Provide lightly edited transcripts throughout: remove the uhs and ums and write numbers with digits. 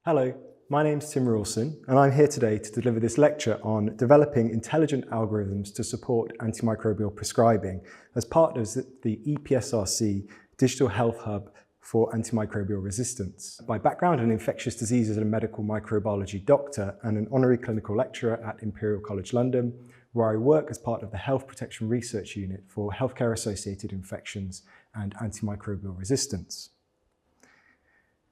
Hello, my name's Tim Rawson, and I'm here today to deliver this lecture on developing intelligent algorithms to support antimicrobial prescribing as part of the EPSRC Digital Health Hub for Antimicrobial Resistance. By background, an infectious diseases and medical microbiology doctor and an honorary clinical lecturer at Imperial College London, where I work as part of the Health Protection Research Unit for healthcare-associated infections and antimicrobial resistance.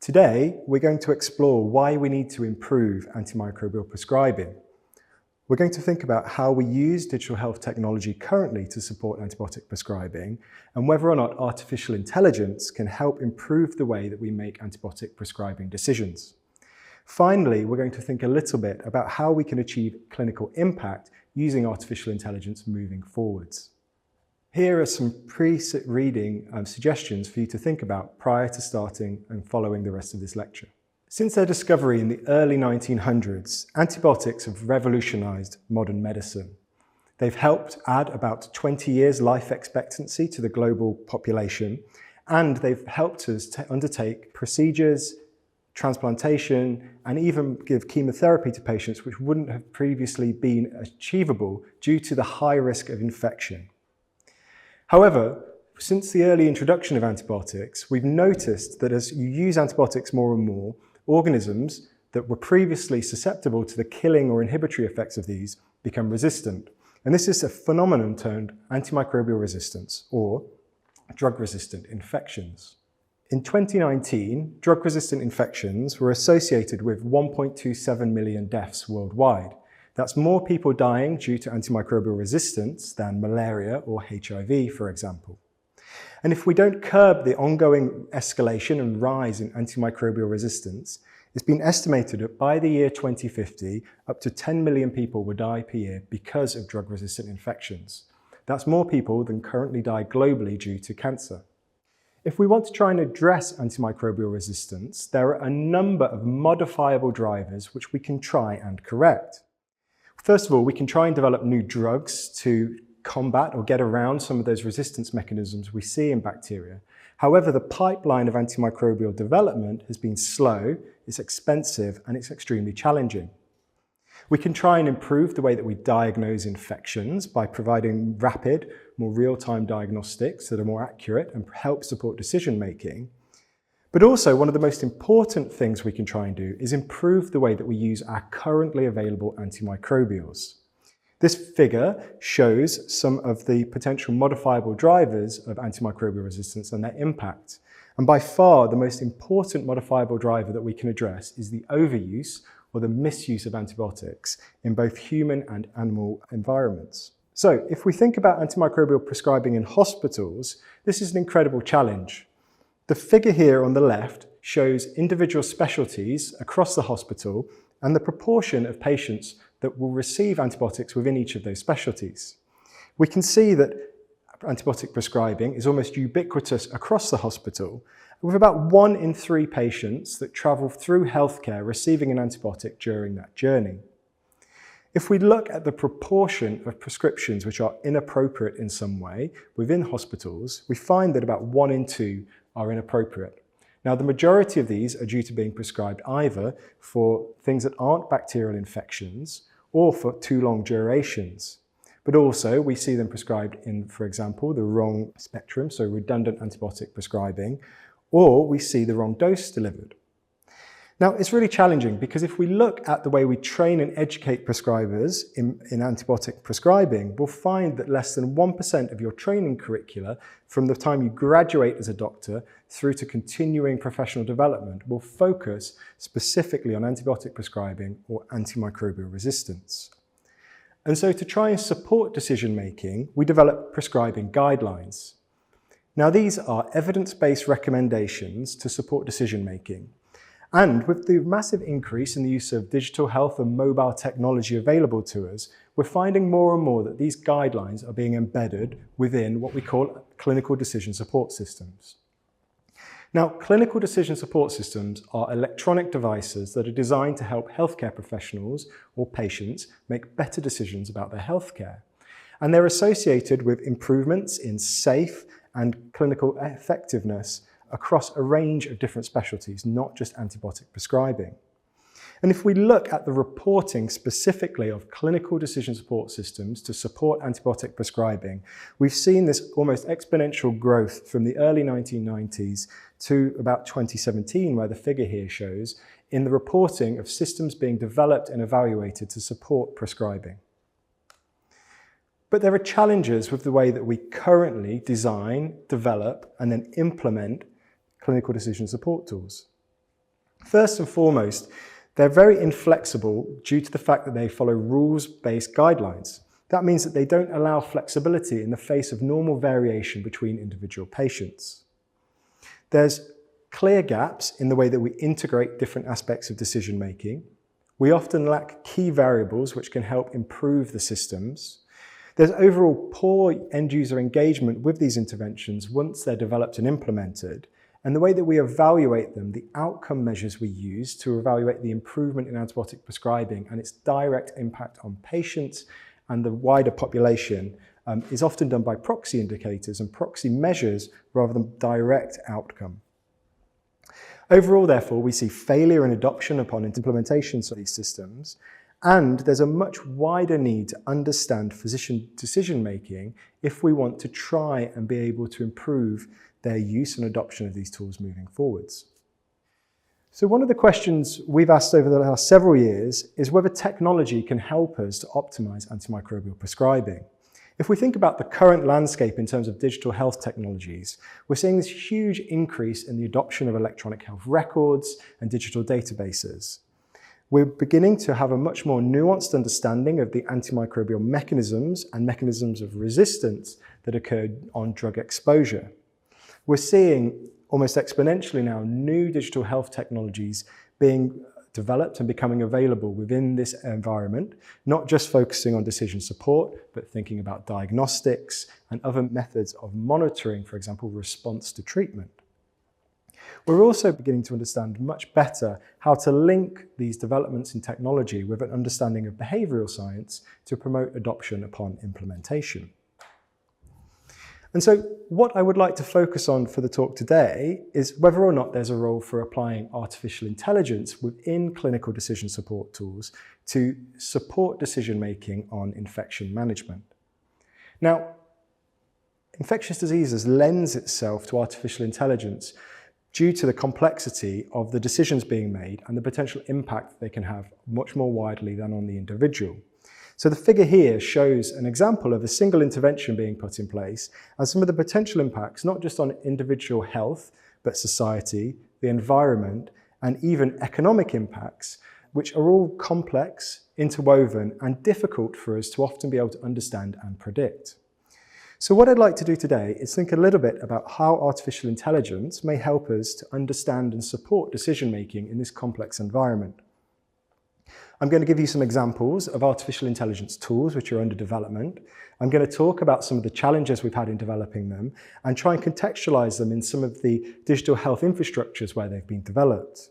Today, we're going to explore why we need to improve antimicrobial prescribing. We're going to think about how we use digital health technology currently to support antibiotic prescribing and whether or not artificial intelligence can help improve the way that we make antibiotic prescribing decisions. Finally, we're going to think a little bit about how we can achieve clinical impact using artificial intelligence moving forwards. Here are some pre-reading suggestions for you to think about prior to starting and following the rest of this lecture. Since their discovery in the early 1900s, antibiotics have revolutionized modern medicine. They've helped add about 20 years life expectancy to the global population, and they've helped us to undertake procedures, transplantation, and even give chemotherapy to patients which wouldn't have previously been achievable due to the high risk of infection. However, since the early introduction of antibiotics, we've noticed that as you use antibiotics more and more, organisms that were previously susceptible to the killing or inhibitory effects of these become resistant. And this is a phenomenon termed antimicrobial resistance or drug-resistant infections. In 2019, drug-resistant infections were associated with 1.27 million deaths worldwide. That's more people dying due to antimicrobial resistance than malaria or HIV, for example. And if we don't curb the ongoing escalation and rise in antimicrobial resistance, it's been estimated that by the year 2050, up to 10 million people will die per year because of drug-resistant infections. That's more people than currently die globally due to cancer. If we want to try and address antimicrobial resistance, there are a number of modifiable drivers which we can try and correct. First of all, we can try and develop new drugs to combat or get around some of those resistance mechanisms we see in bacteria. However, the pipeline of antimicrobial development has been slow, it's expensive, and it's extremely challenging. We can try and improve the way that we diagnose infections by providing rapid, more real-time diagnostics that are more accurate and help support decision-making. But also, one of the most important things we can try and do is improve the way that we use our currently available antimicrobials. This figure shows some of the potential modifiable drivers of antimicrobial resistance and their impact. And by far, the most important modifiable driver that we can address is the overuse or the misuse of antibiotics in both human and animal environments. So, if we think about antimicrobial prescribing in hospitals, this is an incredible challenge. The figure here on the left shows individual specialties across the hospital and the proportion of patients that will receive antibiotics within each of those specialties. We can see that antibiotic prescribing is almost ubiquitous across the hospital, with about 1 in 3 patients that travel through healthcare receiving an antibiotic during that journey. If we look at the proportion of prescriptions which are inappropriate in some way within hospitals, we find that about 1 in 2 are inappropriate. Now, the majority of these are due to being prescribed either for things that aren't bacterial infections or for too long durations. But also, we see them prescribed in, for example, the wrong spectrum, so redundant antibiotic prescribing, or we see the wrong dose delivered. Now, it's really challenging because if we look at the way we train and educate prescribers in antibiotic prescribing, we'll find that less than 1% of your training curricula from the time you graduate as a doctor through to continuing professional development will focus specifically on antibiotic prescribing or antimicrobial resistance. And so to try and support decision-making, we develop prescribing guidelines. Now, these are evidence-based recommendations to support decision-making. And with the massive increase in the use of digital health and mobile technology available to us, we're finding more and more that these guidelines are being embedded within what we call clinical decision support systems. Now, clinical decision support systems are electronic devices that are designed to help healthcare professionals or patients make better decisions about their healthcare. And they're associated with improvements in safe and clinical effectiveness across a range of different specialties, not just antibiotic prescribing. And if we look at the reporting specifically of clinical decision support systems to support antibiotic prescribing, we've seen this almost exponential growth from the early 1990s to about 2017, where the figure here shows, in the reporting of systems being developed and evaluated to support prescribing. But there are challenges with the way that we currently design, develop, and then implement clinical decision support tools. First and foremost, they're very inflexible due to the fact that they follow rules-based guidelines. That means that they don't allow flexibility in the face of normal variation between individual patients. There's clear gaps in the way that we integrate different aspects of decision-making. We often lack key variables which can help improve the systems. There's overall poor end-user engagement with these interventions once they're developed and implemented, and the way that we evaluate them, the outcome measures we use to evaluate the improvement in antibiotic prescribing and its direct impact on patients and the wider population is often done by proxy indicators and proxy measures rather than direct outcome. Overall, therefore, we see failure in adoption upon implementations of these systems, and there's a much wider need to understand physician decision-making if we want to try and be able to improve their use and adoption of these tools moving forwards. So one of the questions we've asked over the last several years is whether technology can help us to optimize antimicrobial prescribing. If we think about the current landscape in terms of digital health technologies, we're seeing this huge increase in the adoption of electronic health records and digital databases. We're beginning to have a much more nuanced understanding of the antimicrobial mechanisms and mechanisms of resistance that occurred on drug exposure. We're seeing almost exponentially now new digital health technologies being developed and becoming available within this environment, not just focusing on decision support, but thinking about diagnostics and other methods of monitoring, for example, response to treatment. We're also beginning to understand much better how to link these developments in technology with an understanding of behavioral science to promote adoption upon implementation. And so what I would like to focus on for the talk today is whether or not there's a role for applying artificial intelligence within clinical decision support tools to support decision-making on infection management. Now, infectious diseases lends itself to artificial intelligence due to the complexity of the decisions being made and the potential impact they can have much more widely than on the individual. So the figure here shows an example of a single intervention being put in place and some of the potential impacts, not just on individual health, but society, the environment, and even economic impacts, which are all complex, interwoven, and difficult for us to often be able to understand and predict. So what I'd like to do today is think a little bit about how artificial intelligence may help us to understand and support decision-making in this complex environment. I'm going to give you some examples of artificial intelligence tools which are under development. I'm going to talk about some of the challenges we've had in developing them and try and contextualize them in some of the digital health infrastructures where they've been developed.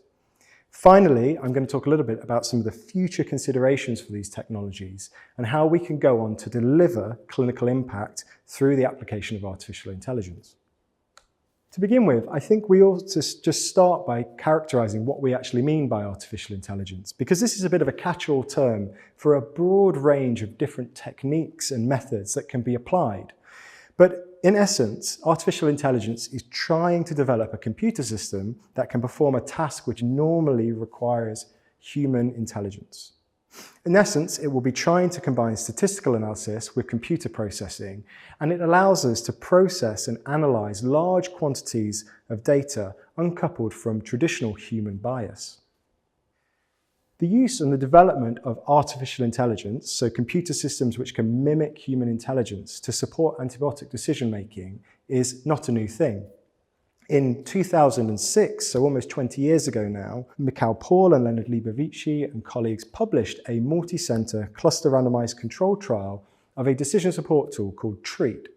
Finally, I'm going to talk a little bit about some of the future considerations for these technologies and how we can go on to deliver clinical impact through the application of artificial intelligence. To begin with, I think we ought to just start by characterizing what we actually mean by artificial intelligence, because this is a bit of a catch-all term for a broad range of different techniques and methods that can be applied. But in essence, artificial intelligence is trying to develop a computer system that can perform a task which normally requires human intelligence. In essence, it will be trying to combine statistical analysis with computer processing, and it allows us to process and analyze large quantities of data uncoupled from traditional human bias. The use and the development of artificial intelligence, so computer systems which can mimic human intelligence to support antibiotic decision-making, is not a new thing. In 2006, so almost 20 years ago now, Mikhail Paul and Leonard Libovici and colleagues published a multi-center cluster randomized control trial of a decision support tool called TREAT.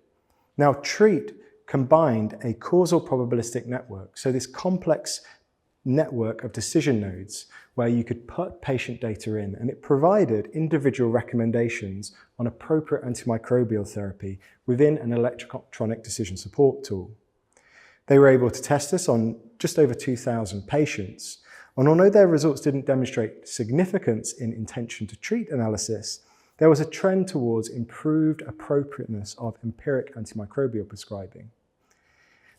Now, TREAT combined a causal probabilistic network, so this complex network of decision nodes where you could put patient data in, and it provided individual recommendations on appropriate antimicrobial therapy within an electronic decision support tool. They were able to test this on just over 2,000 patients. And although their results didn't demonstrate significance in intention to treat analysis, there was a trend towards improved appropriateness of empiric antimicrobial prescribing.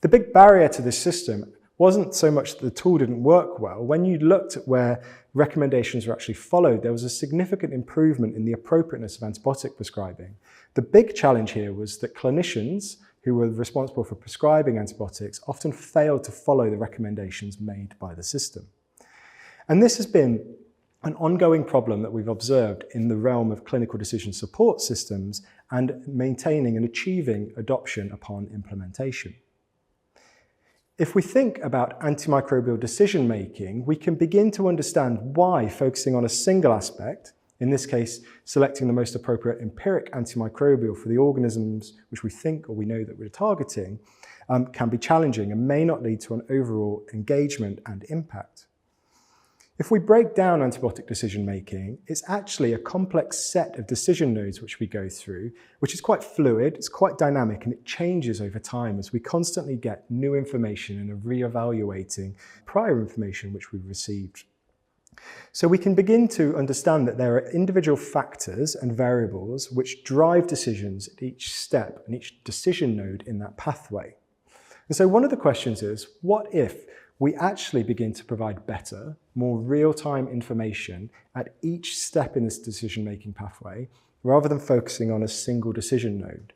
The big barrier to this system wasn't so much that the tool didn't work well. When you looked at where recommendations were actually followed, there was a significant improvement in the appropriateness of antibiotic prescribing. The big challenge here was that clinicians who were responsible for prescribing antibiotics often failed to follow the recommendations made by the system. And this has been an ongoing problem that we've observed in the realm of clinical decision support systems and maintaining and achieving adoption upon implementation. If we think about antimicrobial decision-making, we can begin to understand why focusing on a single aspect, in this case, selecting the most appropriate empiric antimicrobial for the organisms which we think or we know that we're targeting, can be challenging and may not lead to an overall engagement and impact. If we break down antibiotic decision-making, it's actually a complex set of decision nodes which we go through, which is quite fluid, it's quite dynamic, and it changes over time as we constantly get new information and are re-evaluating prior information which we've received. So we can begin to understand that there are individual factors and variables which drive decisions at each step and each decision node in that pathway. And so one of the questions is, what if we actually begin to provide better, more real-time information at each step in this decision-making pathway, rather than focusing on a single decision node?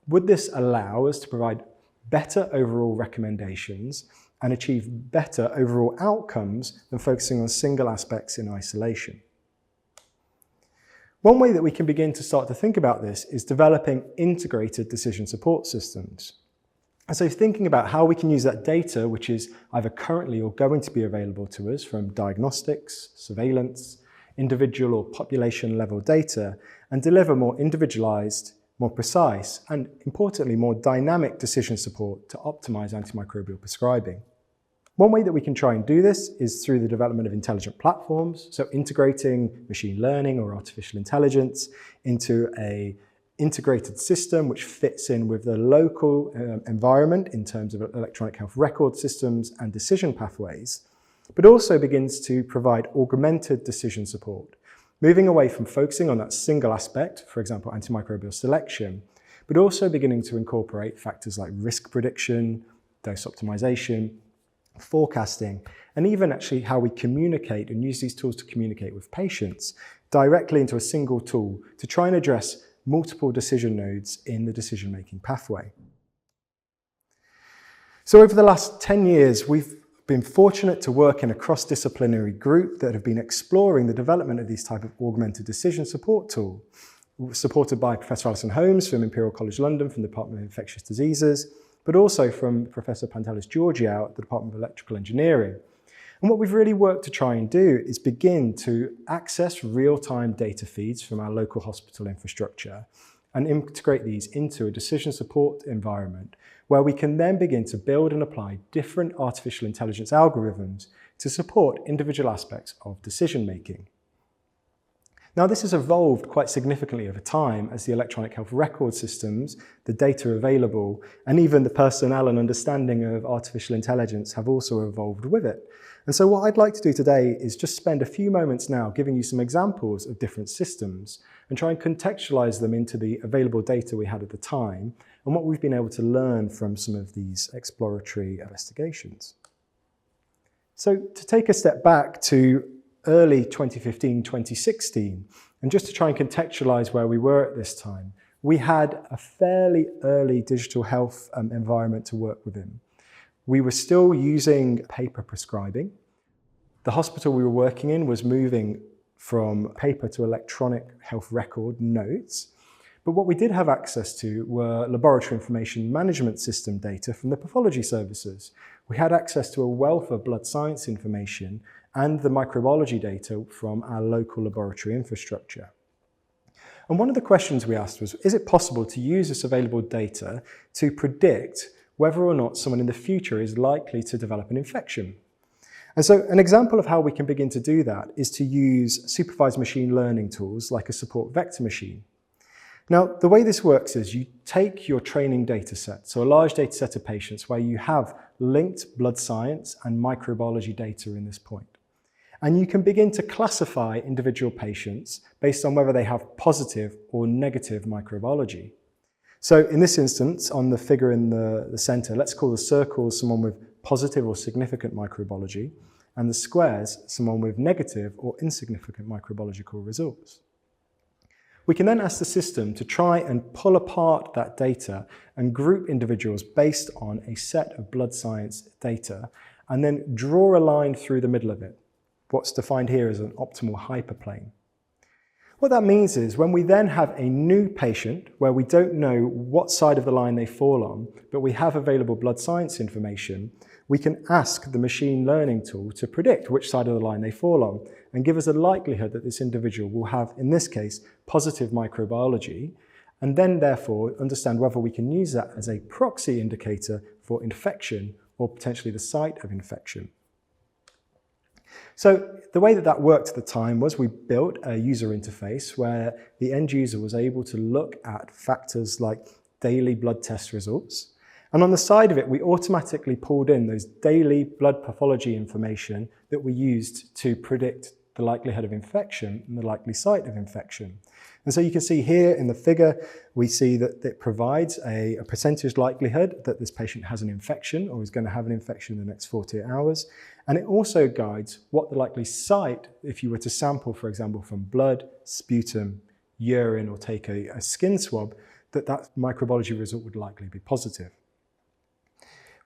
Would this allow us to provide better overall recommendations and achieve better overall outcomes than focusing on single aspects in isolation? One way that we can begin to start to think about this is developing integrated decision support systems. And so thinking about how we can use that data, which is either currently or going to be available to us from diagnostics, surveillance, individual or population level data, and deliver more individualized, more precise, and importantly, more dynamic decision support to optimize antimicrobial prescribing. One way that we can try and do this is through the development of intelligent platforms, so integrating machine learning or artificial intelligence into an integrated system which fits in with the local environment in terms of electronic health record systems and decision pathways, but also begins to provide augmented decision support, moving away from focusing on that single aspect, for example, antimicrobial selection, but also beginning to incorporate factors like risk prediction, dose optimization, forecasting, and even actually how we communicate and use these tools to communicate with patients directly into a single tool to try and address multiple decision nodes in the decision-making pathway. So over the last 10 years, we've been fortunate to work in a cross-disciplinary group that have been exploring the development of these type of augmented decision support tool, supported by Professor Alison Holmes from Imperial College London from the Department of Infectious Diseases, but also from Professor Pantelis Georgiou at the Department of Electrical Engineering. And what we've really worked to try and do is begin to access real-time data feeds from our local hospital infrastructure and integrate these into a decision support environment where we can then begin to build and apply different artificial intelligence algorithms to support individual aspects of decision-making. Now, this has evolved quite significantly over time as the electronic health record systems, the data available, and even the personnel and understanding of artificial intelligence have also evolved with it. And so what I'd like to do today is just spend a few moments now giving you some examples of different systems and try and contextualize them into the available data we had at the time and what we've been able to learn from some of these exploratory investigations. So to take a step back to early 2015, 2016, and just to try and contextualize where we were at this time, we had a fairly early digital health environment to work within. We were still using paper prescribing. The hospital we were working in was moving from paper to electronic health record notes. But what we did have access to were laboratory information management system data from the pathology services. We had access to a wealth of blood science information and the microbiology data from our local laboratory infrastructure. And one of the questions we asked was, is it possible to use this available data to predict whether or not someone in the future is likely to develop an infection? And so an example of how we can begin to do that is to use supervised machine learning tools like a support vector machine. Now, the way this works is you take your training data set, so a large data set of patients where you have linked blood science and microbiology data in this point. And you can begin to classify individual patients based on whether they have positive or negative microbiology. So in this instance, on the figure in the center, let's call the circles someone with positive or significant microbiology, and the squares someone with negative or insignificant microbiological results. We can then ask the system to try and pull apart that data and group individuals based on a set of blood science data, and then draw a line through the middle of it, what's defined here as an optimal hyperplane. What that means is when we then have a new patient where we don't know what side of the line they fall on, but we have available blood science information, we can ask the machine learning tool to predict which side of the line they fall on and give us a likelihood that this individual will have, in this case, positive microbiology, and then therefore understand whether we can use that as a proxy indicator for infection or potentially the site of infection. So the way that that worked at the time was we built a user interface where the end user was able to look at factors like daily blood test results. And on the side of it, we automatically pulled in those daily blood pathology information that we used to predict the likelihood of infection and the likely site of infection. And so you can see here in the figure, we see that it provides a percentage likelihood that this patient has an infection or is going to have an infection in the next 48 hours. And it also guides what the likely site, if you were to sample, for example, from blood, sputum, urine, or take a skin swab, that microbiology result would likely be positive.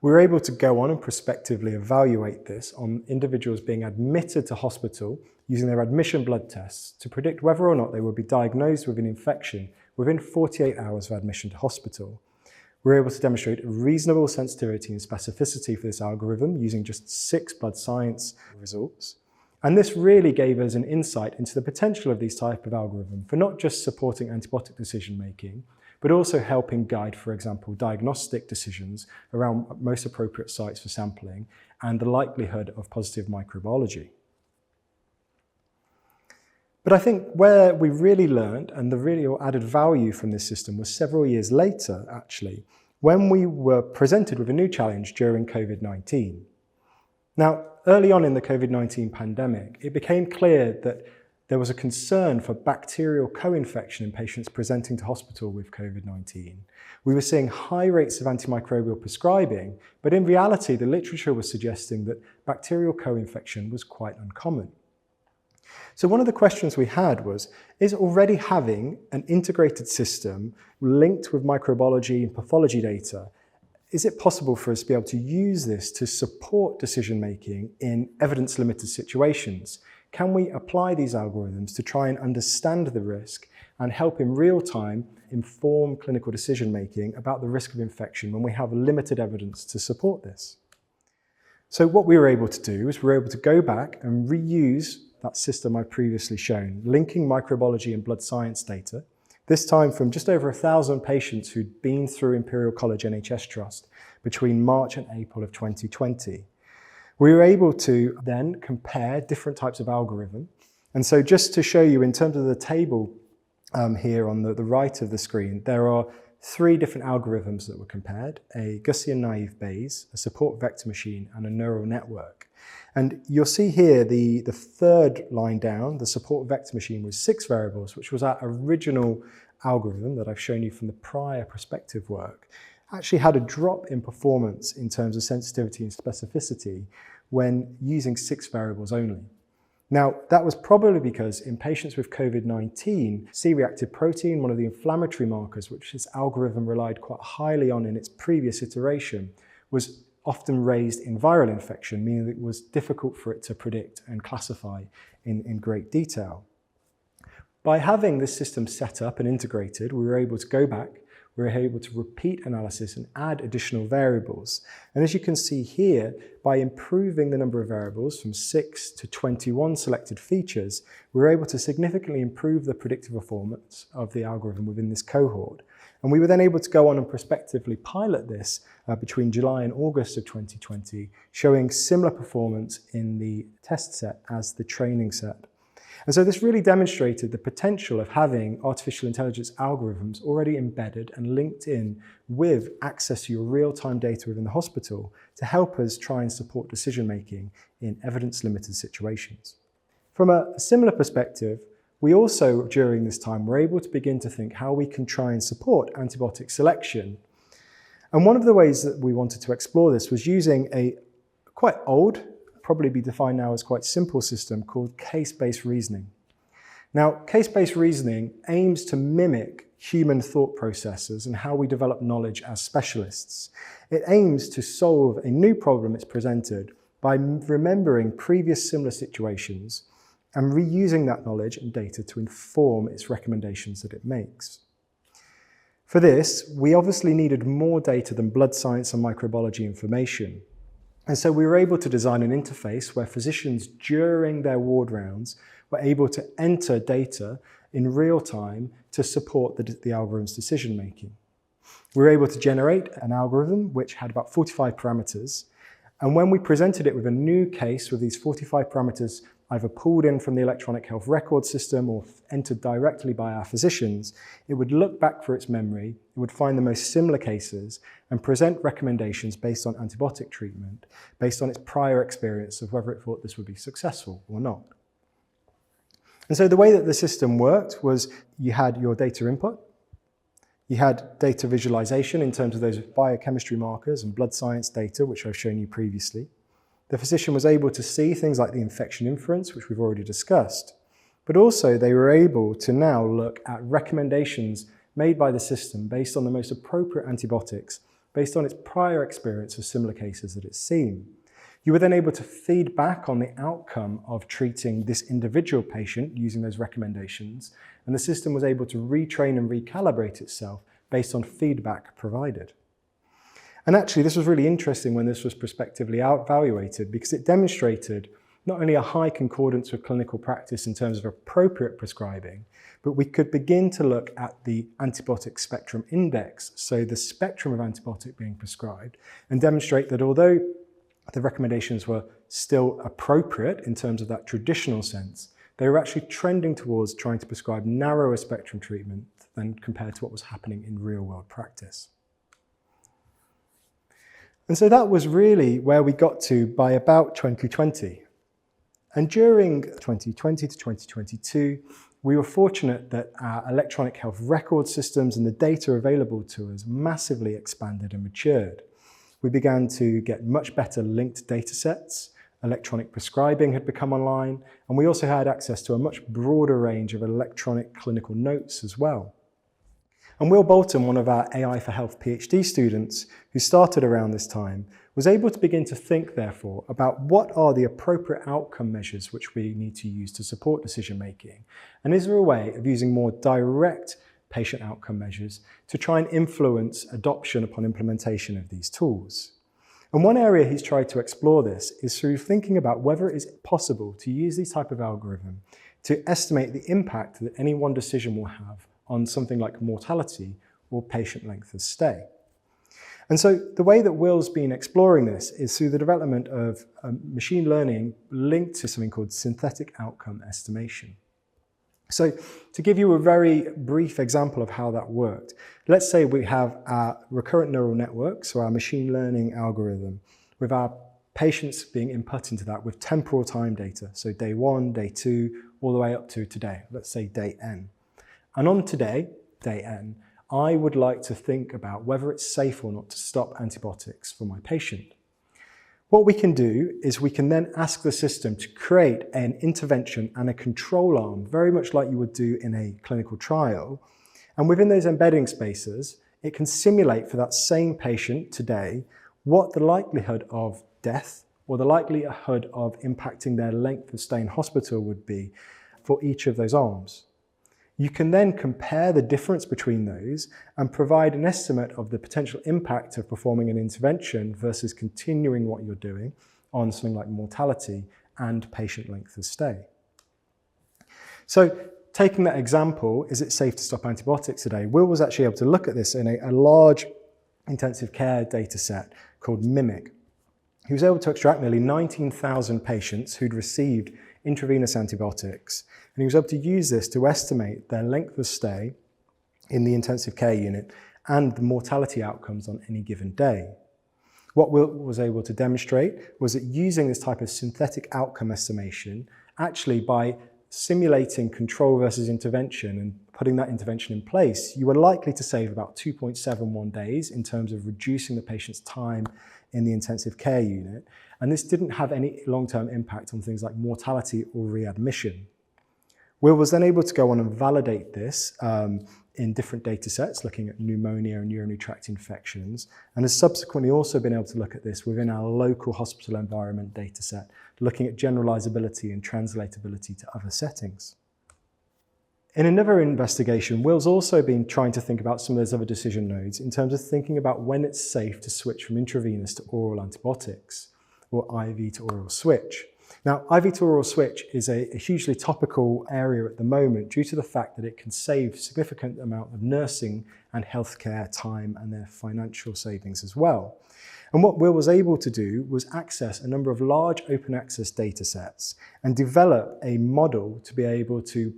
We were able to go on and prospectively evaluate this on individuals being admitted to hospital using their admission blood tests to predict whether or not they would be diagnosed with an infection within 48 hours of admission to hospital. We were able to demonstrate a reasonable sensitivity and specificity for this algorithm using just 6 blood science results. And this really gave us an insight into the potential of these type of algorithms for not just supporting antibiotic decision making, but also helping guide, for example, diagnostic decisions around most appropriate sites for sampling and the likelihood of positive microbiology. But I think where we really learned and the really added value from this system was several years later, actually, when we were presented with a new challenge during COVID-19. Now, early on in the COVID-19 pandemic, it became clear that there was a concern for bacterial co-infection in patients presenting to hospital with COVID-19. We were seeing high rates of antimicrobial prescribing, but in reality, the literature was suggesting that bacterial co-infection was quite uncommon. So one of the questions we had was, is already having an integrated system linked with microbiology and pathology data, is it possible for us to be able to use this to support decision-making in evidence-limited situations? Can we apply these algorithms to try and understand the risk and help in real time inform clinical decision-making about the risk of infection when we have limited evidence to support this? So what we were able to do is we were able to go back and reuse that system I've previously shown, linking microbiology and blood science data, this time from just over 1,000 patients who'd been through Imperial College NHS Trust between March and April of 2020. We were able to then compare different types of algorithm. And so just to show you in terms of the table here on the right of the screen, there are 3 different algorithms that were compared: a Gaussian naive Bayes, a support vector machine, and a neural network. And you'll see here the third line down, the support vector machine was 6 variables, which was our original algorithm that I've shown you from the prior prospective work, actually had a drop in performance in terms of sensitivity and specificity when using 6 variables only. Now, that was probably because in patients with COVID-19, C-reactive protein, one of the inflammatory markers which this algorithm relied quite highly on in its previous iteration, was often raised in viral infection, meaning that it was difficult for it to predict and classify in great detail. By having this system set up and integrated, we were able to go back, we were able to repeat analysis and add additional variables. And as you can see here, by improving the number of variables from 6 to 21 selected features, we were able to significantly improve the predictive performance of the algorithm within this cohort. And we were then able to go on and prospectively pilot this between July and August of 2020, showing similar performance in the test set as the training set. And so this really demonstrated the potential of having artificial intelligence algorithms already embedded and linked in with access to your real-time data within the hospital to help us try and support decision-making in evidence-limited situations. From a similar perspective, we also, during this time, were able to begin to think how we can try and support antibiotic selection. And one of the ways that we wanted to explore this was using a quite old, probably be defined now as quite simple system called case-based reasoning. Now, case-based reasoning aims to mimic human thought processes and how we develop knowledge as specialists. It aims to solve a new problem it's presented by remembering previous similar situations and reusing that knowledge and data to inform its recommendations that it makes. For this, we obviously needed more data than blood science and microbiology information. And so we were able to design an interface where physicians during their ward rounds were able to enter data in real time to support the algorithm's decision making. We were able to generate an algorithm which had about 45 parameters. And when we presented it with a new case with these 45 parameters either pulled in from the electronic health record system or entered directly by our physicians, it would look back for its memory, it would find the most similar cases and present recommendations based on antibiotic treatment, based on its prior experience of whether it thought this would be successful or not. And so the way that the system worked was you had your data input, you had data visualization in terms of those biochemistry markers and blood science data, which I've shown you previously. The physician was able to see things like the infection inference, which we've already discussed, but also they were able to now look at recommendations made by the system based on the most appropriate antibiotics, based on its prior experience of similar cases that it's seen. You were then able to feed back on the outcome of treating this individual patient using those recommendations, and the system was able to retrain and recalibrate itself based on feedback provided. And actually, this was really interesting when this was prospectively evaluated because it demonstrated not only a high concordance with clinical practice in terms of appropriate prescribing, but we could begin to look at the antibiotic spectrum index, so the spectrum of antibiotic being prescribed, and demonstrate that although the recommendations were still appropriate in terms of that traditional sense, they were actually trending towards trying to prescribe narrower spectrum treatment than compared to what was happening in real-world practice. And so that was really where we got to by about 2020. And during 2020 to 2022, we were fortunate that our electronic health record systems and the data available to us massively expanded and matured. We began to get much better linked data sets, electronic prescribing had become online, and we also had access to a much broader range of electronic clinical notes as well. And Will Bolton, one of our AI for Health PhD students who started around this time, was able to begin to think, therefore, about what are the appropriate outcome measures which we need to use to support decision making, and is there a way of using more direct patient outcome measures to try and influence adoption upon implementation of these tools. And one area he's tried to explore this is through thinking about whether it is possible to use these type of algorithm to estimate the impact that any one decision will have on something like mortality or patient length of stay. And so the way that Will's been exploring this is through the development of machine learning linked to something called synthetic outcome estimation. So to give you a very brief example of how that worked, let's say we have our recurrent neural network, so our machine learning algorithm, with our patients being input into that with temporal time data, so day 1, day 2, all the way up to today, let's say day n. And on today, day n, I would like to think about whether it's safe or not to stop antibiotics for my patient. What we can do is we can then ask the system to create an intervention and a control arm, very much like you would do in a clinical trial. And within those embedding spaces, it can simulate for that same patient today what the likelihood of death or the likelihood of impacting their length of stay in hospital would be for each of those arms. You can then compare the difference between those and provide an estimate of the potential impact of performing an intervention versus continuing what you're doing on something like mortality and patient length of stay. So taking that example, is it safe to stop antibiotics today? Will was actually able to look at this in a large intensive care data set called MIMIC. He was able to extract nearly 19,000 patients who'd received intravenous antibiotics, and he was able to use this to estimate their length of stay in the intensive care unit and the mortality outcomes on any given day. What Will was able to demonstrate was that using this type of synthetic outcome estimation actually by simulating control versus intervention and putting that intervention in place, you were likely to save about 2.71 days in terms of reducing the patient's time in the intensive care unit. And this didn't have any long-term impact on things like mortality or readmission. Will was then able to go on and validate this in different data sets, looking at pneumonia and urinary tract infections, and has subsequently also been able to look at this within our local hospital environment data set, looking at generalizability and translatability to other settings. In another investigation, Will's also been trying to think about some of those other decision nodes in terms of thinking about when it's safe to switch from intravenous to oral antibiotics, or IV to oral switch. Now, IV to oral switch is a hugely topical area at the moment due to the fact that it can save a significant amount of nursing and healthcare time and their financial savings as well. And what Will was able to do was access a number of large open access data sets and develop a model to be able to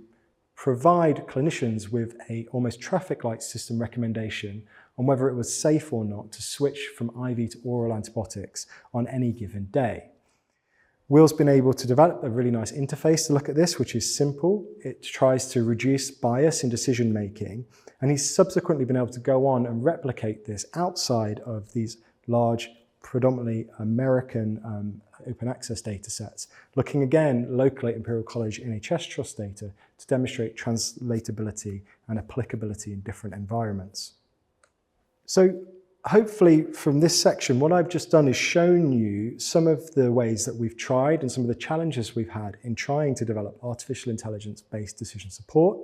provide clinicians with a almost traffic light system recommendation on whether it was safe or not to switch from IV to oral antibiotics on any given day. Will's been able to develop a really nice interface to look at this, which is simple. It tries to reduce bias in decision making, and he's subsequently been able to go on and replicate this outside of these large, predominantly American open access data sets, looking again locally at Imperial College NHS Trust data to demonstrate translatability and applicability in different environments. So hopefully from this section, what I've just done is shown you some of the ways that we've tried and some of the challenges we've had in trying to develop artificial intelligence-based decision support.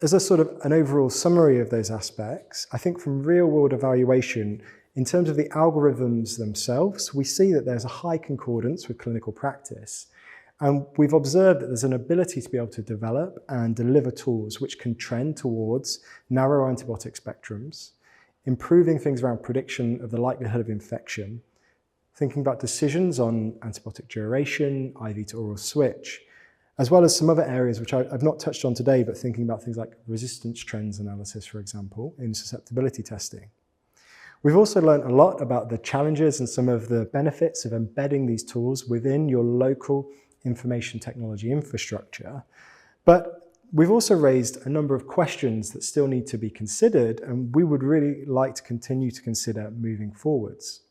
As a sort of an overall summary of those aspects, I think from real-world evaluation, in terms of the algorithms themselves, we see that there's a high concordance with clinical practice. And we've observed that there's an ability to be able to develop and deliver tools which can trend towards narrow antibiotic spectrums, improving things around prediction of the likelihood of infection, thinking about decisions on antibiotic duration, IV to oral switch, as well as some other areas which I've not touched on today, but thinking about things like resistance trends analysis, for example, in susceptibility testing. We've also learned a lot about the challenges and some of the benefits of embedding these tools within your local information technology infrastructure. But we've also raised a number of questions that still need to be considered, and we would really like to continue to consider moving forwards.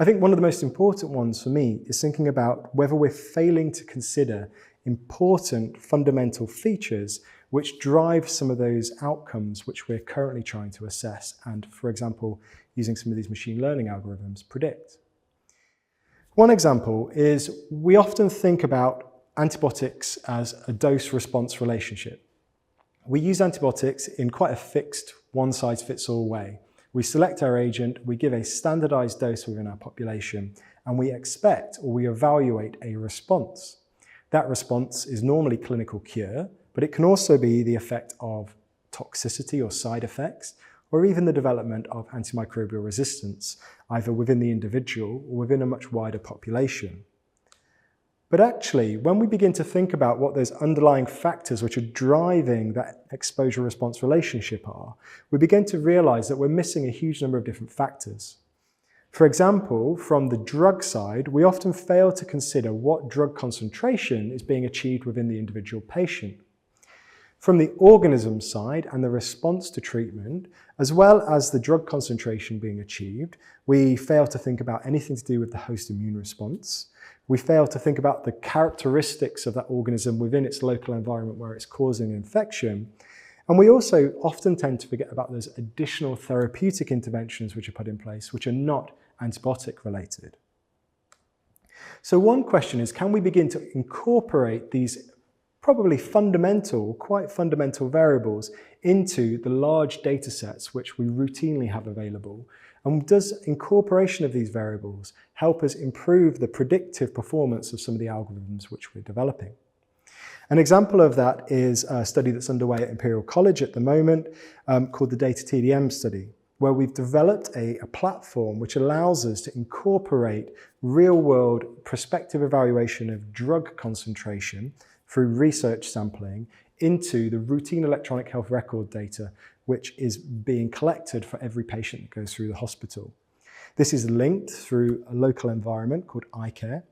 I think one of the most important ones for me is thinking about whether we're failing to consider important fundamental features which drive some of those outcomes which we're currently trying to assess and, for example, using some of these machine learning algorithms, predict. One example is we often think about antibiotics as a dose-response relationship. We use antibiotics in quite a fixed, one-size-fits-all way. We select our agent, we give a standardized dose within our population, and we expect or we evaluate a response. That response is normally clinical cure, but it can also be the effect of toxicity or side effects, or even the development of antimicrobial resistance, either within the individual or within a much wider population. But actually, when we begin to think about what those underlying factors which are driving that exposure-response relationship are, we begin to realize that we're missing a huge number of different factors. For example, from the drug side, we often fail to consider what drug concentration is being achieved within the individual patient. From the organism side and the response to treatment, as well as the drug concentration being achieved, we fail to think about anything to do with the host immune response. We fail to think about the characteristics of that organism within its local environment where it's causing infection. And we also often tend to forget about those additional therapeutic interventions which are put in place, which are not antibiotic related. So one question is, can we begin to incorporate these probably fundamental, quite fundamental variables into the large data sets which we routinely have available? And does incorporation of these variables help us improve the predictive performance of some of the algorithms which we're developing? An example of that is a study that's underway at Imperial College at the moment called the Data TDM study, where we've developed a platform which allows us to incorporate real-world prospective evaluation of drug concentration through research sampling into the routine electronic health record data which is being collected for every patient that goes through the hospital. This is linked through a local environment called iCare,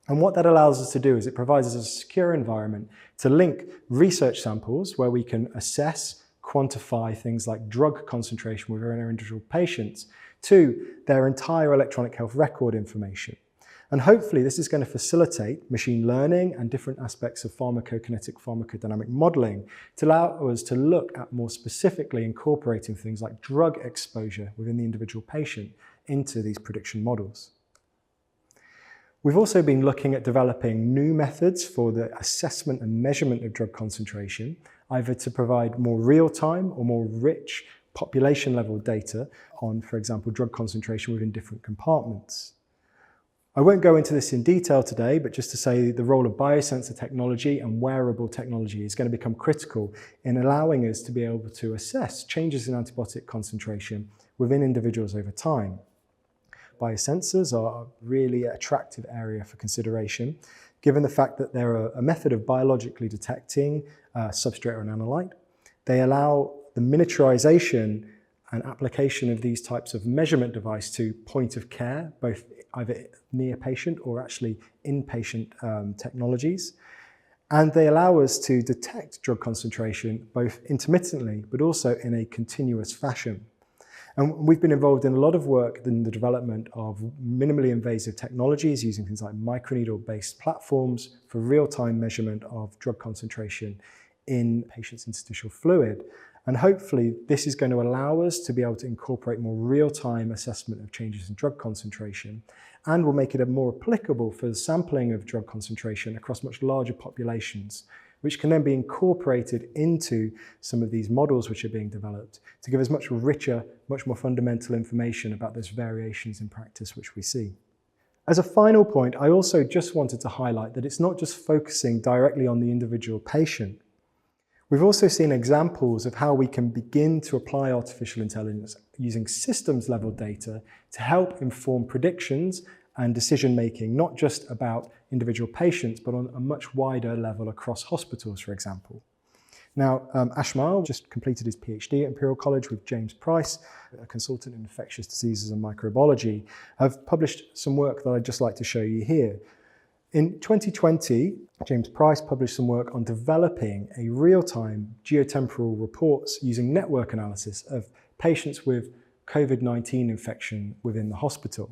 And what that allows us to do is it provides us a secure environment to link research samples where we can assess, quantify things like drug concentration within our individual patients to their entire electronic health record information. And hopefully this is going to facilitate machine learning and different aspects of pharmacokinetic, pharmacodynamic modeling to allow us to look at more specifically incorporating things like drug exposure within the individual patient into these prediction models. We've also been looking at developing new methods for the assessment and measurement of drug concentration, either to provide more real-time or more rich population-level data on, for example, drug concentration within different compartments. I won't go into this in detail today, but just to say the role of biosensor technology and wearable technology is going to become critical in allowing us to be able to assess changes in antibiotic concentration within individuals over time. Biosensors are a really attractive area for consideration, given the fact that they're a method of biologically detecting substrate or an analyte. They allow the miniaturization and application of these types of measurement device to point of care, both either near patient or actually inpatient technologies. And they allow us to detect drug concentration both intermittently, but also in a continuous fashion. And we've been involved in a lot of work in the development of minimally invasive technologies using things like microneedle-based platforms for real-time measurement of drug concentration in patients' interstitial fluid. And hopefully this is going to allow us to be able to incorporate more real-time assessment of changes in drug concentration, and will make it more applicable for the sampling of drug concentration across much larger populations, which can then be incorporated into some of these models which are being developed to give us much richer, much more fundamental information about those variations in practice which we see. As a final point, I also just wanted to highlight that it's not just focusing directly on the individual patient. We've also seen examples of how we can begin to apply artificial intelligence using systems-level data to help inform predictions and decision-making, not just about individual patients, but on a much wider level across hospitals, for example. Now, Ashmal just completed his PhD at Imperial College with James Price, a consultant in infectious diseases and microbiology, have published some work that I'd just like to show you here. In 2020, James Price published some work on developing a real-time geotemporal reports using network analysis of patients with COVID-19 infection within the hospital.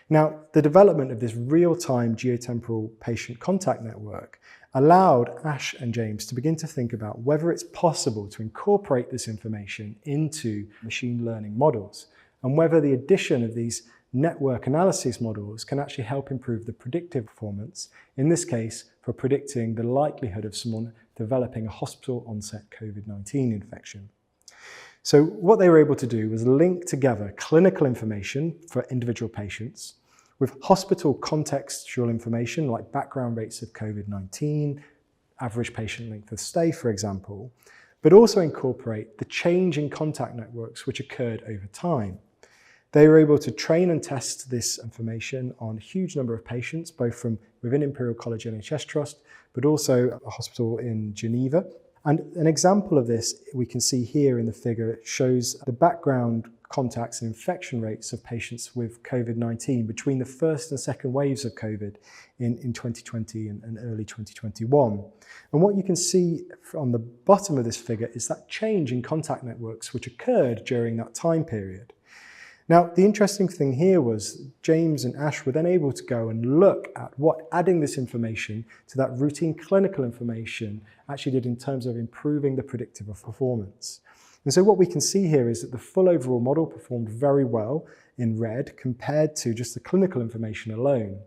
Now, the development of this real-time geotemporal patient contact network allowed Ash and James to begin to think about whether it's possible to incorporate this information into machine learning models, and whether the addition of these network analysis models can actually help improve the predictive performance, in this case, for predicting the likelihood of someone developing a hospital-onset COVID-19 infection. So what they were able to do was link together clinical information for individual patients with hospital contextual information like background rates of COVID-19, average patient length of stay, for example, but also incorporate the change in contact networks which occurred over time. They were able to train and test this information on a huge number of patients, both from within Imperial College NHS Trust, but also a hospital in Geneva. And an example of this we can see here in the figure. It shows the background contacts and infection rates of patients with COVID-19 between the first and second waves of COVID in 2020 and early 2021. And what you can see on the bottom of this figure is that change in contact networks which occurred during that time period. Now, the interesting thing here was James and Ash were then able to go and look at what adding this information to that routine clinical information actually did in terms of improving the predictive performance. And so what we can see here is that the full overall model performed very well in red compared to just the clinical information alone.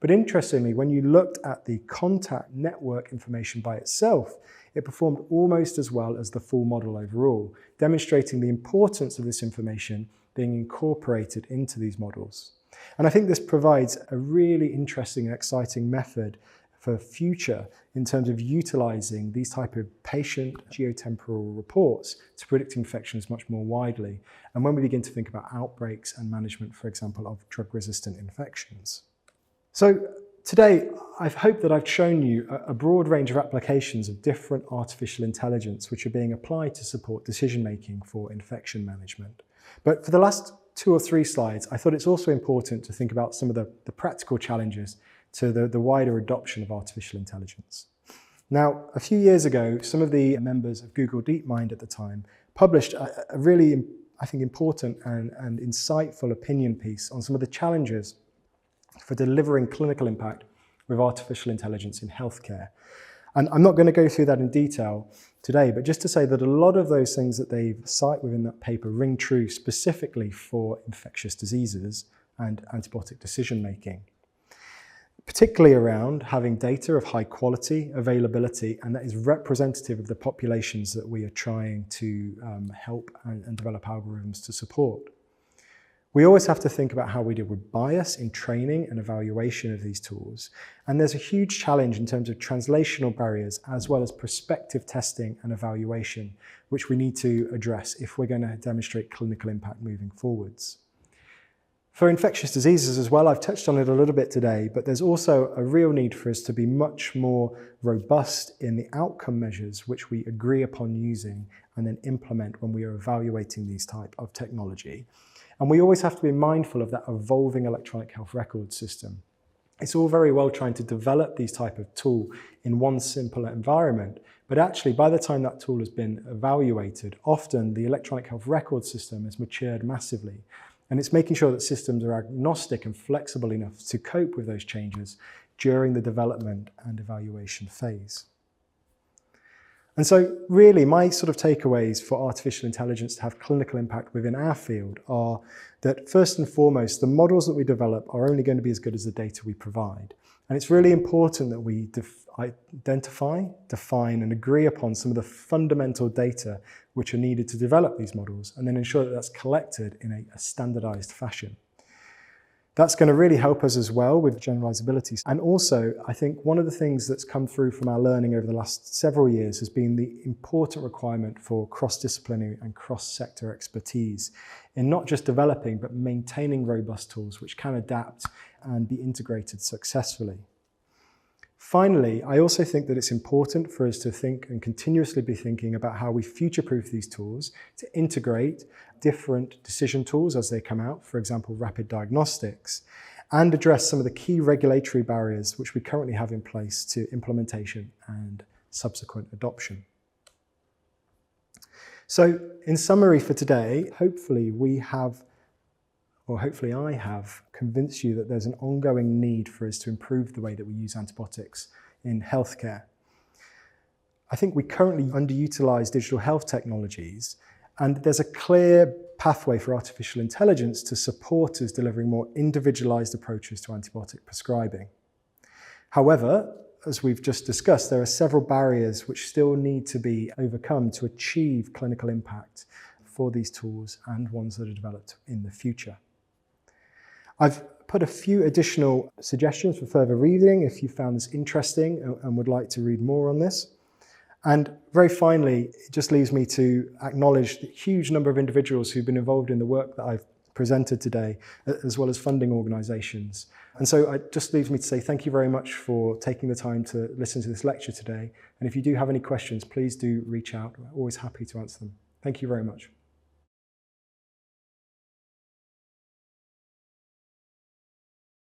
But interestingly, when you looked at the contact network information by itself, it performed almost as well as the full model overall, demonstrating the importance of this information being incorporated into these models. And I think this provides a really interesting and exciting method for future in terms of utilizing these type of patient geotemporal reports to predict infections much more widely. And when we begin to think about outbreaks and management, for example, of drug-resistant infections. So today, I've hoped that I've shown you a broad range of applications of different artificial intelligence which are being applied to support decision-making for infection management. But for the last 2 or 3 slides, I thought it's also important to think about some of the practical challenges to the wider adoption of artificial intelligence. Now, a few years ago, some of the members of Google DeepMind at the time published a really, I think, important and insightful opinion piece on some of the challenges for delivering clinical impact with artificial intelligence in healthcare. And I'm not going to go through that in detail today, but just to say that a lot of those things that they cite within that paper ring true specifically for infectious diseases and antibiotic decision making, particularly around having data of high quality, availability, and that is representative of the populations that we are trying to help and develop algorithms to support. We always have to think about how we deal with bias in training and evaluation of these tools. And there's a huge challenge in terms of translational barriers as well as prospective testing and evaluation, which we need to address if we're going to demonstrate clinical impact moving forwards. For infectious diseases as well, I've touched on it a little bit today, but there's also a real need for us to be much more robust in the outcome measures which we agree upon using and then implement when we are evaluating these type of technology. And we always have to be mindful of that evolving electronic health record system. It's all very well trying to develop these type of tool in one simple environment, but actually by the time that tool has been evaluated, often the electronic health record system has matured massively. And it's making sure that systems are agnostic and flexible enough to cope with those changes during the development and evaluation phase. And so really my sort of takeaways for artificial intelligence to have clinical impact within our field are that first and foremost, the models that we develop are only going to be as good as the data we provide. And it's really important that we identify, define and agree upon some of the fundamental data which are needed to develop these models and then ensure that that's collected in a standardized fashion. That's going to really help us as well with generalizability. And also, I think one of the things that's come through from our learning over the last several years has been the important requirement for cross-disciplinary and cross-sector expertise in not just developing, but maintaining robust tools which can adapt and be integrated successfully. Finally, I also think that it's important for us to think and continuously be thinking about how we future-proof these tools to integrate different decision tools as they come out, for example, rapid diagnostics, and address some of the key regulatory barriers which we currently have in place to implementation and subsequent adoption. So, in summary for today, hopefully I have convinced you that there's an ongoing need for us to improve the way that we use antibiotics in healthcare. I think we currently underutilize digital health technologies, and there's a clear pathway for artificial intelligence to support us delivering more individualized approaches to antibiotic prescribing. However, as we've just discussed, there are several barriers which still need to be overcome to achieve clinical impact for these tools and ones that are developed in the future. I've put a few additional suggestions for further reading if you found this interesting and would like to read more on this. And very finally, it just leaves me to acknowledge the huge number of individuals who've been involved in the work that I've presented today, as well as funding organisations. And so it just leaves me to say thank you very much for taking the time to listen to this lecture today. And if you do have any questions, please do reach out. We're always happy to answer them. Thank you very much.